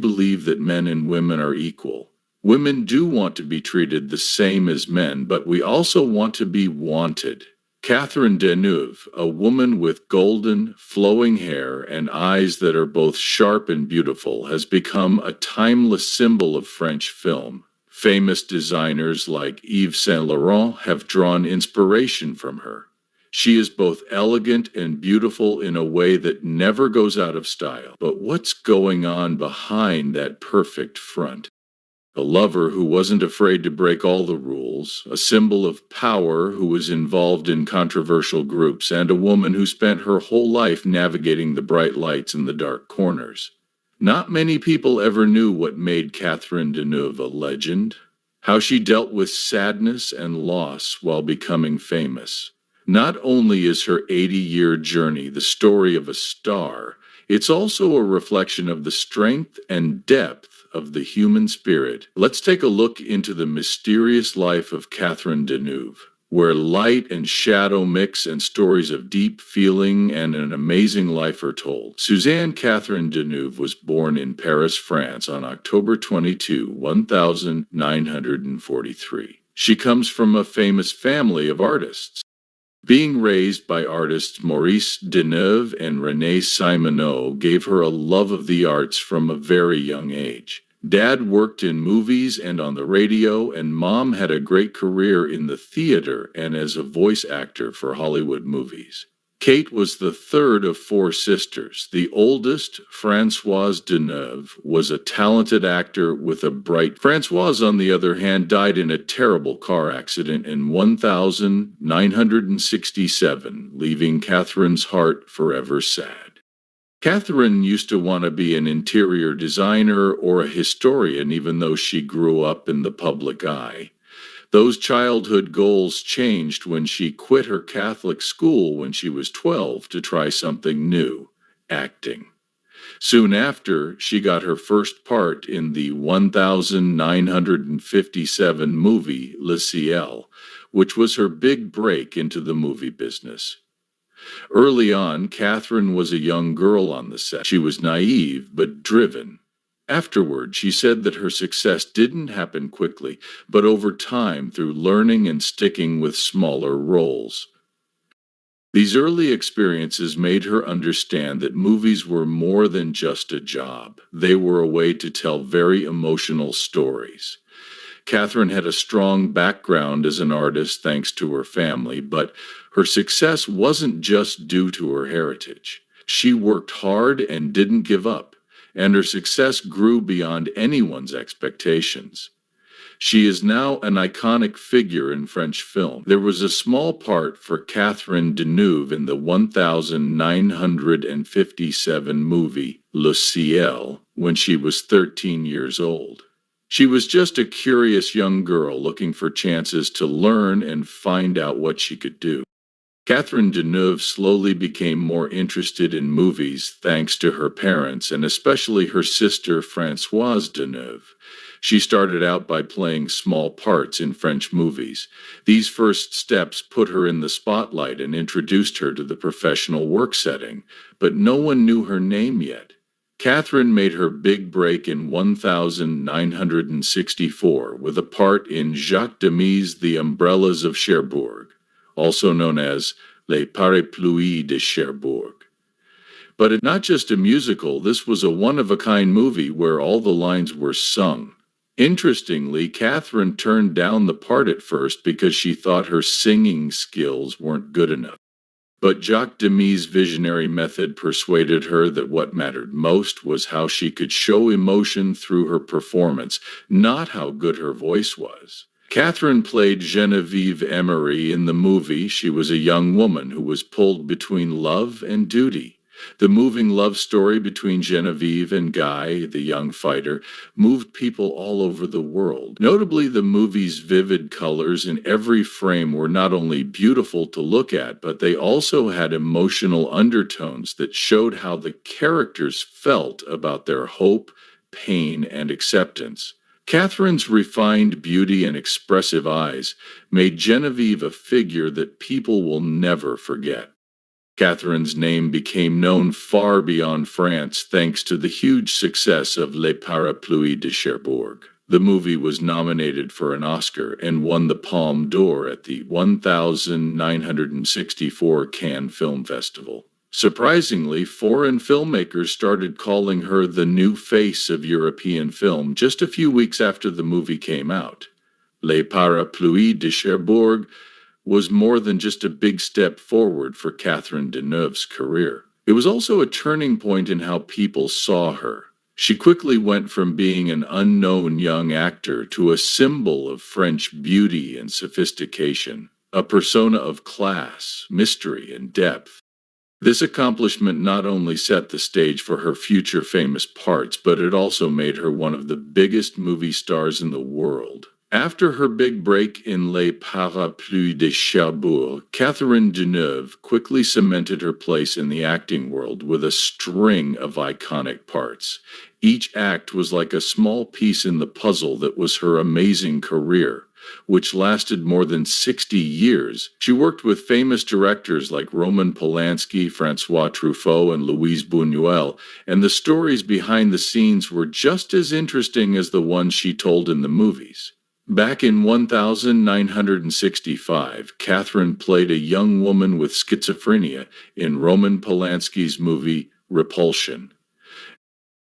believe that men and women are equal. Women do want to be treated the same as men, but we also want to be wanted. Catherine Deneuve, a woman with golden, flowing hair and eyes that are both sharp and beautiful, has become a timeless symbol of French film. Famous designers like Yves Saint Laurent have drawn inspiration from her. She is both elegant and beautiful in a way that never goes out of style. But what's going on behind that perfect front? A lover who wasn't afraid to break all the rules, a symbol of power who was involved in controversial groups, and a woman who spent her whole life navigating the bright lights and the dark corners. Not many people ever knew what made Catherine Deneuve a legend, how she dealt with sadness and loss while becoming famous. Not only is her 80-year journey the story of a star, it's also a reflection of the strength and depth of the human spirit. Let's take a look into the mysterious life of Catherine Deneuve, where light and shadow mix and stories of deep feeling and an amazing life are told. Suzanne Catherine Deneuve was born in Paris, France on October 22, 1943. She comes from a famous family of artists. Being raised by artists Maurice Deneuve and René Simoneau gave her a love of the arts from a very young age. Dad worked in movies and on the radio, and Mom had a great career in the theater and as a voice actor for Hollywood movies. Kate was the third of four sisters. The oldest, Françoise Deneuve, was a talented actor with a bright. Françoise, on the other hand, died in a terrible car accident in 1967, leaving Catherine's heart forever sad. Catherine used to want to be an interior designer or a historian, even though she grew up in the public eye. Those childhood goals changed when she quit her Catholic school when she was 12 to try something new, acting. Soon after, she got her first part in the 1957 movie Le Ciel, which was her big break into the movie business. Early on, Catherine was a young girl on the set. She was naive but driven. Afterward, she said that her success didn't happen quickly, but over time through learning and sticking with smaller roles. These early experiences made her understand that movies were more than just a job. They were a way to tell very emotional stories. Catherine had a strong background as an artist thanks to her family, but her success wasn't just due to her heritage. She worked hard and didn't give up, and her success grew beyond anyone's expectations. She is now an iconic figure in French film. There was a small part for Catherine Deneuve in the 1957 movie Le Ciel when she was 13 years old. She was just a curious young girl looking for chances to learn and find out what she could do. Catherine Deneuve slowly became more interested in movies thanks to her parents and especially her sister Françoise Deneuve. She started out by playing small parts in French movies. These first steps put her in the spotlight and introduced her to the professional work setting, but no one knew her name yet. Catherine made her big break in 1964 with a part in Jacques Demy's The Umbrellas of Cherbourg, also known as Les Parapluies de Cherbourg. But it's not just a musical, this was a one-of-a-kind movie where all the lines were sung. Interestingly, Catherine turned down the part at first because she thought her singing skills weren't good enough. But Jacques Demy's visionary method persuaded her that what mattered most was how she could show emotion through her performance, not how good her voice was. Catherine played Geneviève Emery in the movie. She was a young woman who was pulled between love and duty. The moving love story between Geneviève and Guy, the young fighter, moved people all over the world. Notably, the movie's vivid colors in every frame were not only beautiful to look at, but they also had emotional undertones that showed how the characters felt about their hope, pain, and acceptance. Catherine's refined beauty and expressive eyes made Geneviève a figure that people will never forget. Catherine's name became known far beyond France thanks to the huge success of Les Parapluies de Cherbourg. The movie was nominated for an Oscar and won the Palme d'Or at the 1964 Cannes Film Festival. Surprisingly, foreign filmmakers started calling her the new face of European film just a few weeks after the movie came out. Les Parapluies de Cherbourg was more than just a big step forward for Catherine Deneuve's career. It was also a turning point in how people saw her. She quickly went from being an unknown young actor to a symbol of French beauty and sophistication, a persona of class, mystery, and depth. This accomplishment not only set the stage for her future famous parts, but it also made her one of the biggest movie stars in the world. After her big break in Les Parapluies de Cherbourg, Catherine Deneuve quickly cemented her place in the acting world with a string of iconic parts. Each act was like a small piece in the puzzle that was her amazing career, which lasted more than 60 years. She worked with famous directors like Roman Polanski, François Truffaut, and Louise Buñuel, and the stories behind the scenes were just as interesting as the ones she told in the movies. Back in 1965, Catherine played a young woman with schizophrenia in Roman Polanski's movie Repulsion.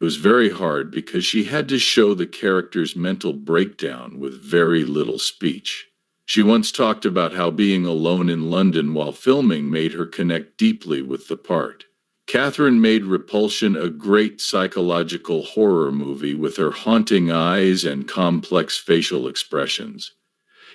It was very hard because she had to show the character's mental breakdown with very little speech. She once talked about how being alone in London while filming made her connect deeply with the part. Catherine made Repulsion a great psychological horror movie with her haunting eyes and complex facial expressions.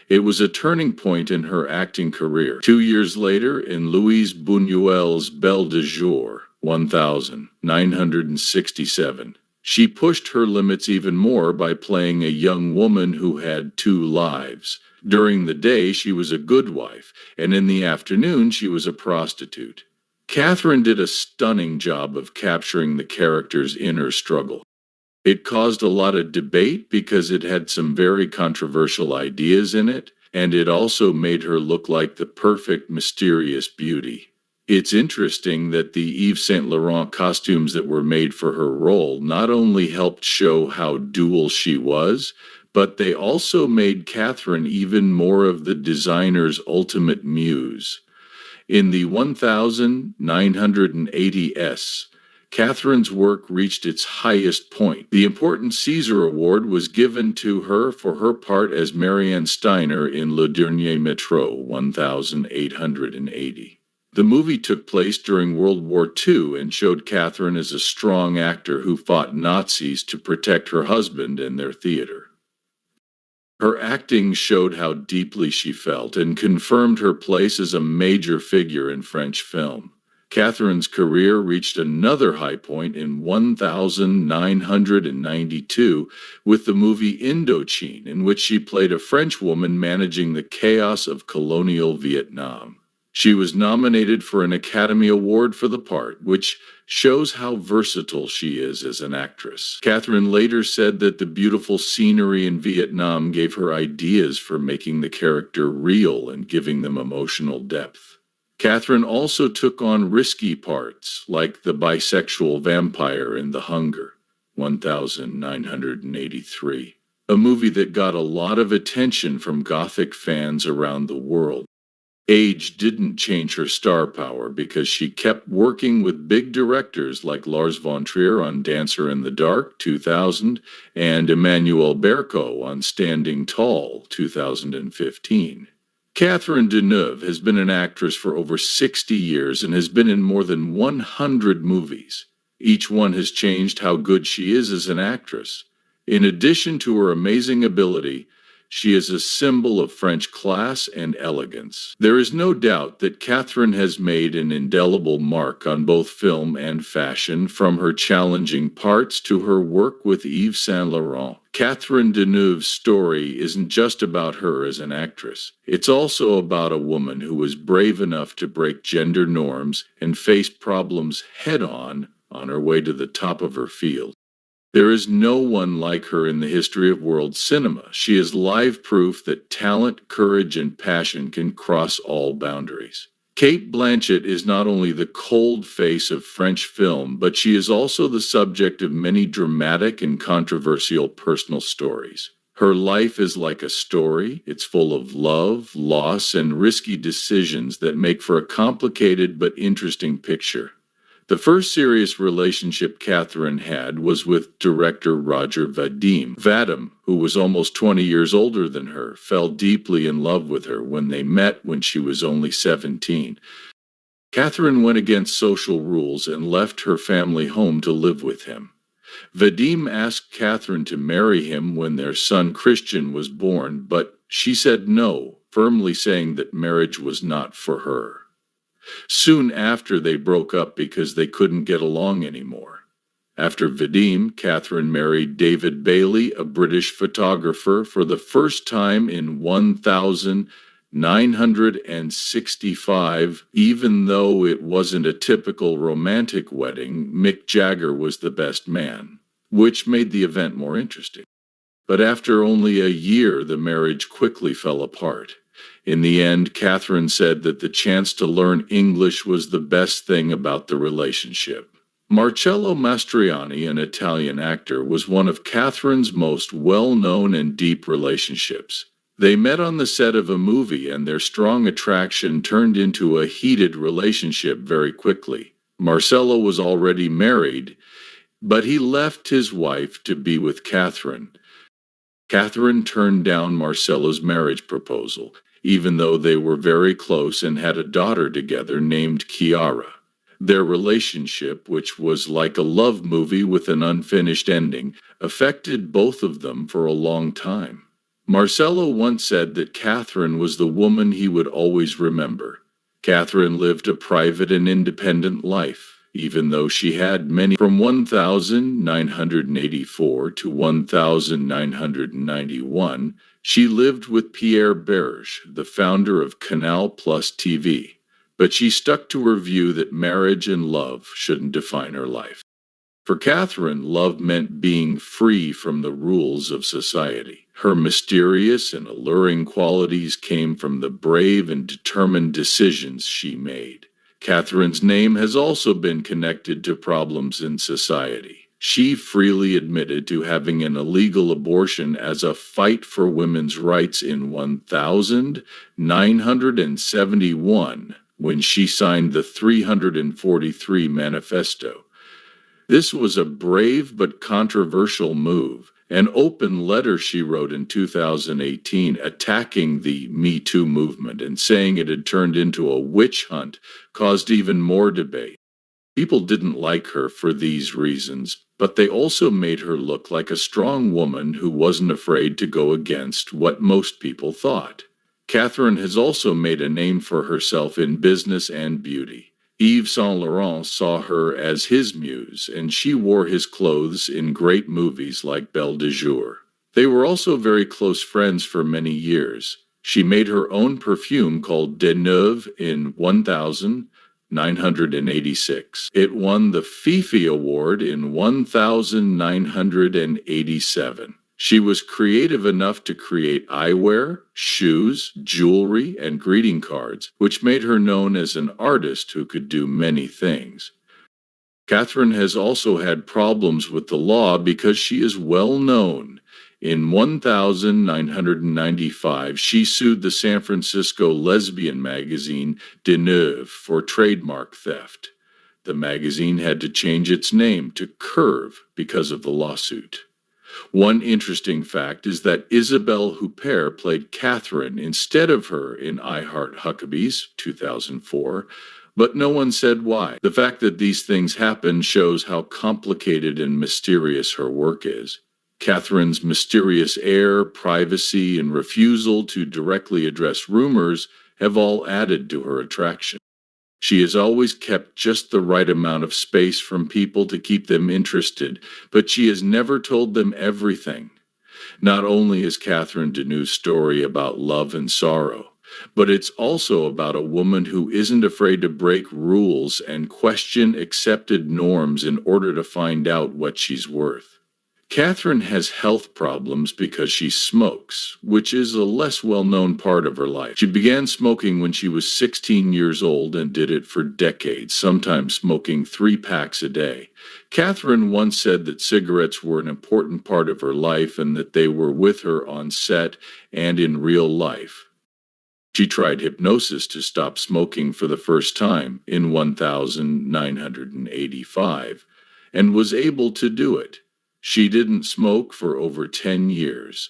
It was a turning point in her acting career. 2 years later, in Louise Buñuel's Belle de Jour, 1967, she pushed her limits even more by playing a young woman who had two lives. During the day, she was a good wife, and in the afternoon, she was a prostitute. Catherine did a stunning job of capturing the character's inner struggle. It caused a lot of debate because it had some very controversial ideas in it, and it also made her look like the perfect mysterious beauty. It's interesting that the Yves Saint Laurent costumes that were made for her role not only helped show how dual she was, but they also made Catherine even more of the designer's ultimate muse. In the 1980s, Catherine's work reached its highest point. The important César Award was given to her for her part as Marianne Steiner in Le Dernier Métro, 1880. The movie took place during World War II and showed Catherine as a strong actor who fought Nazis to protect her husband and their theater. Her acting showed how deeply she felt and confirmed her place as a major figure in French film. Catherine's career reached another high point in 1992 with the movie Indochine, in which she played a French woman managing the chaos of colonial Vietnam. She was nominated for an Academy Award for the part, which shows how versatile she is as an actress. Catherine later said that the beautiful scenery in Vietnam gave her ideas for making the character real and giving them emotional depth. Catherine also took on risky parts, like the bisexual vampire in The Hunger, 1983, a movie that got a lot of attention from Gothic fans around the world. Age didn't change her star power because she kept working with big directors like Lars von Trier on Dancer in the Dark, 2000, and Emmanuel Berco on Standing Tall, 2015. Catherine Deneuve has been an actress for over 60 years and has been in more than 100 movies. Each one has changed how good she is as an actress. In addition to her amazing ability, she is a symbol of French class and elegance. There is no doubt that Catherine has made an indelible mark on both film and fashion, from her challenging parts to her work with Yves Saint Laurent. Catherine Deneuve's story isn't just about her as an actress. It's also about a woman who was brave enough to break gender norms and face problems head-on her way to the top of her field. There is no one like her in the history of world cinema. She is live proof that talent, courage, and passion can cross all boundaries. Cate Blanchett is not only the cold face of French film, but she is also the subject of many dramatic and controversial personal stories. Her life is like a story. It's full of love, loss, and risky decisions that make for a complicated but interesting picture. The first serious relationship Catherine had was with director Roger Vadim. Vadim, who was almost 20 years older than her, fell deeply in love with her when they met when she was only 17. Catherine went against social rules and left her family home to live with him. Vadim asked Catherine to marry him when their son Christian was born, but she said no, firmly saying that marriage was not for her. Soon after, they broke up because they couldn't get along anymore. After Vadim, Catherine married David Bailey, a British photographer, for the first time in 1965. Even though it wasn't a typical romantic wedding, Mick Jagger was the best man, which made the event more interesting. But after only a year, the marriage quickly fell apart. In the end, Catherine said that the chance to learn English was the best thing about the relationship. Marcello Mastroianni, an Italian actor, was one of Catherine's most well-known and deep relationships. They met on the set of a movie, and their strong attraction turned into a heated relationship very quickly. Marcello was already married, but he left his wife to be with Catherine. Catherine turned down Marcello's marriage proposal, even though they were very close and had a daughter together named Chiara. Their relationship, which was like a love movie with an unfinished ending, affected both of them for a long time. Marcello once said that Catherine was the woman he would always remember. Catherine lived a private and independent life. Even though she had many. From 1984 to 1991, she lived with Pierre Berge, the founder of Canal Plus TV. But she stuck to her view that marriage and love shouldn't define her life. For Catherine, love meant being free from the rules of society. Her mysterious and alluring qualities came from the brave and determined decisions she made. Catherine's name has also been connected to problems in society. She freely admitted to having an illegal abortion as a fight for women's rights in 1971 when she signed the 343 Manifesto. This was a brave but controversial move. An open letter she wrote in 2018 attacking the Me Too movement and saying it had turned into a witch hunt caused even more debate. People didn't like her for these reasons, but they also made her look like a strong woman who wasn't afraid to go against what most people thought. Catherine has also made a name for herself in business and beauty. Yves Saint Laurent saw her as his muse, and she wore his clothes in great movies like Belle de Jour. They were also very close friends for many years. She made her own perfume called Deneuve in 1986. It won the Fifi Award in 1987. She was creative enough to create eyewear, shoes, jewelry, and greeting cards, which made her known as an artist who could do many things. Catherine has also had problems with the law because she is well known. In 1995, she sued the San Francisco lesbian magazine Deneuve for trademark theft. The magazine had to change its name to Curve because of the lawsuit. One interesting fact is that Isabelle Huppert played Catherine instead of her in I Heart Huckabees, 2004, but no one said why. The fact that these things happen shows how complicated and mysterious her work is. Catherine's mysterious air, privacy, and refusal to directly address rumors have all added to her attraction. She has always kept just the right amount of space from people to keep them interested, but she has never told them everything. Not only is Catherine Deneuve's story about love and sorrow, but it's also about a woman who isn't afraid to break rules and question accepted norms in order to find out what she's worth. Catherine has health problems because she smokes, which is a less well-known part of her life. She began smoking when she was 16 years old and did it for decades, sometimes smoking 3 packs a day. Catherine once said that cigarettes were an important part of her life and that they were with her on set and in real life. She tried hypnosis to stop smoking for the first time in 1985 and was able to do it. She didn't smoke for over 10 years.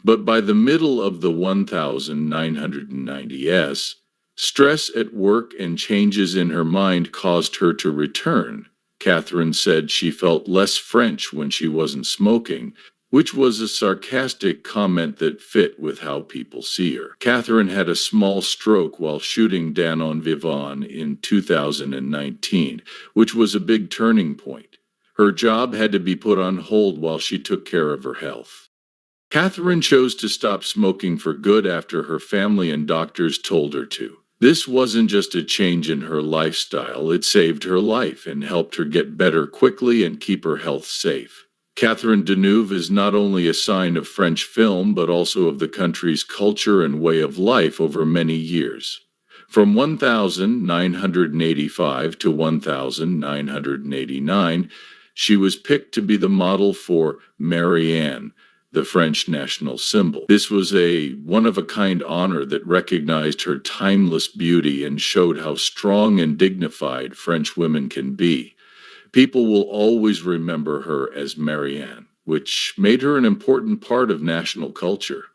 But by the middle of the 1990s, stress at work and changes in her mind caused her to return. Catherine said she felt less French when she wasn't smoking, which was a sarcastic comment that fit with how people see her. Catherine had a small stroke while shooting Danon Vivant in 2019, which was a big turning point. Her job had to be put on hold while she took care of her health. Catherine chose to stop smoking for good after her family and doctors told her to. This wasn't just a change in her lifestyle, it saved her life and helped her get better quickly and keep her health safe. Catherine Deneuve is not only a sign of French film but also of the country's culture and way of life over many years. From 1985 to 1989, she was picked to be the model for Marianne, the French national symbol. This was a one-of-a-kind honor that recognized her timeless beauty and showed how strong and dignified French women can be. People will always remember her as Marianne, which made her an important part of national culture.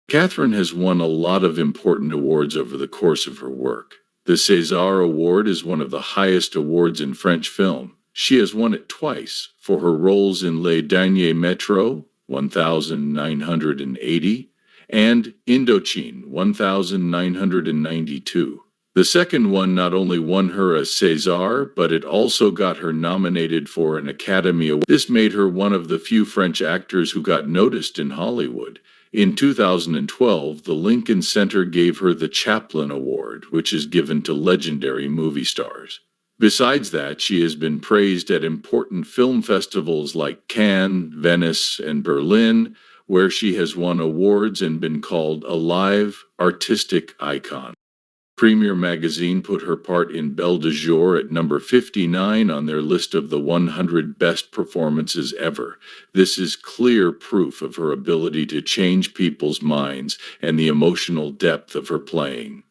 Catherine has won a lot of important awards over the course of her work. The César Award is one of the highest awards in French film. She has won it twice for her roles in Les Derniers Métros, 1980, and Indochine, 1992. The second one not only won her a César, but it also got her nominated for an Academy Award. This made her one of the few French actors who got noticed in Hollywood. In 2012, the Lincoln Center gave her the Chaplin Award, which is given to legendary movie stars. Besides that, she has been praised at important film festivals like Cannes, Venice, and Berlin, where she has won awards and been called a live, artistic icon. Premier magazine put her part in Belle de Jour at number 59 on their list of the 100 best performances ever. This is clear proof of her ability to change people's minds and the emotional depth of her playing.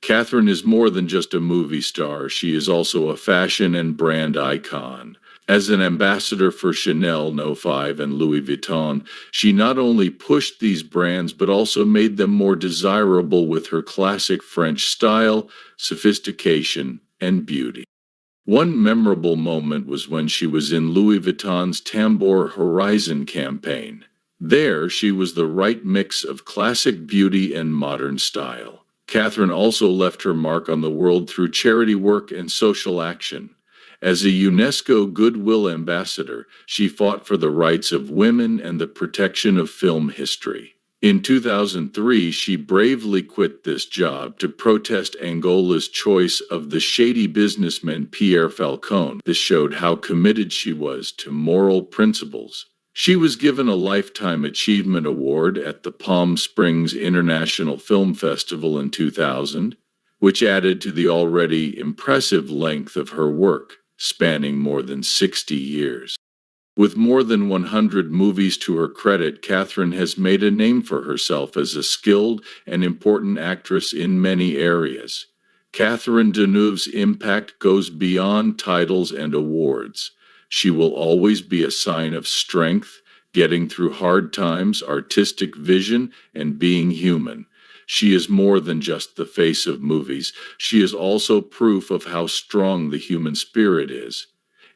Catherine is more than just a movie star, she is also a fashion and brand icon. As an ambassador for Chanel, No. 5, and Louis Vuitton, she not only pushed these brands but also made them more desirable with her classic French style, sophistication, and beauty. One memorable moment was when she was in Louis Vuitton's Tambour Horizon campaign. There, she was the right mix of classic beauty and modern style. Catherine also left her mark on the world through charity work and social action. As a UNESCO Goodwill Ambassador, she fought for the rights of women and the protection of film history. In 2003, she bravely quit this job to protest Angola's choice of the shady businessman Pierre Falcone. This showed how committed she was to moral principles. She was given a Lifetime Achievement Award at the Palm Springs International Film Festival in 2000, which added to the already impressive length of her work, spanning more than 60 years. With more than 100 movies to her credit, Catherine has made a name for herself as a skilled and important actress in many areas. Catherine Deneuve's impact goes beyond titles and awards. She will always be a sign of strength, getting through hard times, artistic vision, and being human. She is more than just the face of movies. She is also proof of how strong the human spirit is,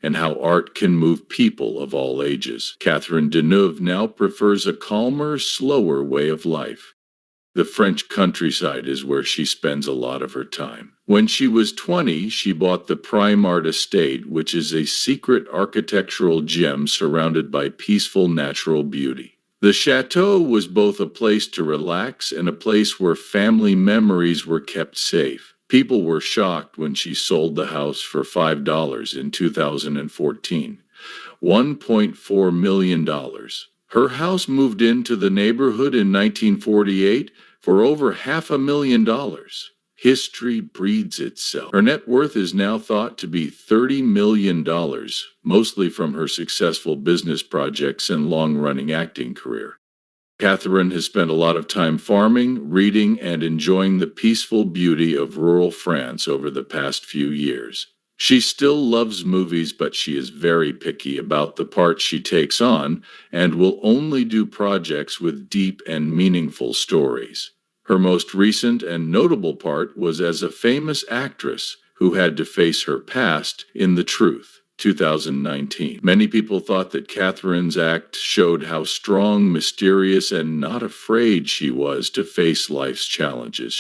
and how art can move people of all ages. Catherine Deneuve now prefers a calmer, slower way of life. The French countryside is where she spends a lot of her time. When she was 20, she bought the Primart Estate, which is a secret architectural gem surrounded by peaceful natural beauty. The chateau was both a place to relax and a place where family memories were kept safe. People were shocked when she sold the house for $5 in 2014. $1.4 million. Her house moved into the neighborhood in 1948 for over $500,000. History breeds itself. Her net worth is now thought to be $30 million, mostly from her successful business projects and long-running acting career. Catherine has spent a lot of time farming, reading, and enjoying the peaceful beauty of rural France over the past few years. She still loves movies, but she is very picky about the parts she takes on and will only do projects with deep and meaningful stories. Her most recent and notable part was as a famous actress who had to face her past in The Truth, 2019. Many people thought that Catherine's act showed how strong, mysterious, and not afraid she was to face life's challenges.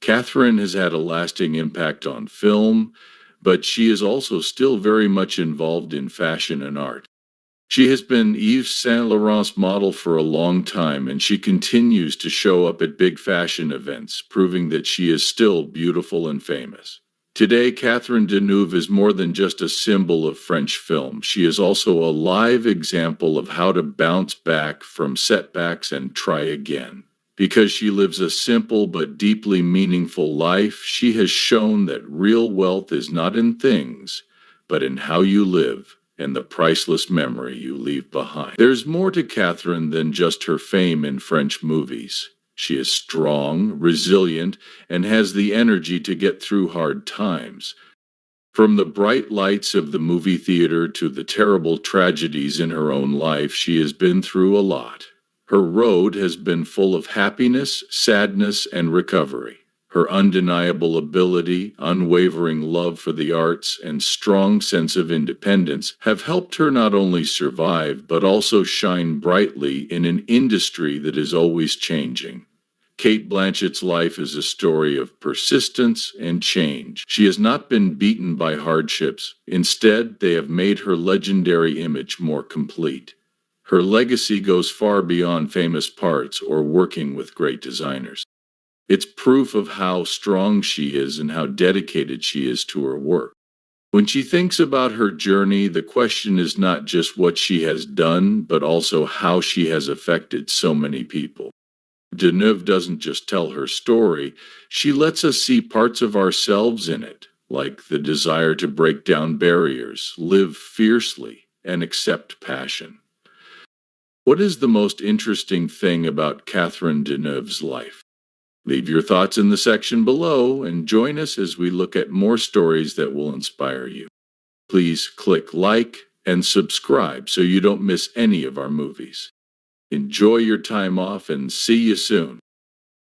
Catherine has had a lasting impact on film, but she is also still very much involved in fashion and art. She has been Yves Saint Laurent's model for a long time, and she continues to show up at big fashion events, proving that she is still beautiful and famous. Today, Catherine Deneuve is more than just a symbol of French film. She is also a live example of how to bounce back from setbacks and try again. Because she lives a simple but deeply meaningful life, she has shown that real wealth is not in things, but in how you live and the priceless memory you leave behind. There's more to Catherine than just her fame in French movies. She is strong, resilient, and has the energy to get through hard times. From the bright lights of the movie theater to the terrible tragedies in her own life, she has been through a lot. Her road has been full of happiness, sadness, and recovery. Her undeniable ability, unwavering love for the arts, and strong sense of independence have helped her not only survive but also shine brightly in an industry that is always changing. Cate Blanchett's life is a story of persistence and change. She has not been beaten by hardships. Instead, they have made her legendary image more complete. Her legacy goes far beyond famous parts or working with great designers. It's proof of how strong she is and how dedicated she is to her work. When she thinks about her journey, the question is not just what she has done, but also how she has affected so many people. Deneuve doesn't just tell her story, she lets us see parts of ourselves in it, like the desire to break down barriers, live fiercely, and accept passion. What is the most interesting thing about Catherine Deneuve's life? Leave your thoughts in the section below and join us as we look at more stories that will inspire you. Please click like and subscribe so you don't miss any of our movies. Enjoy your time off and see you soon.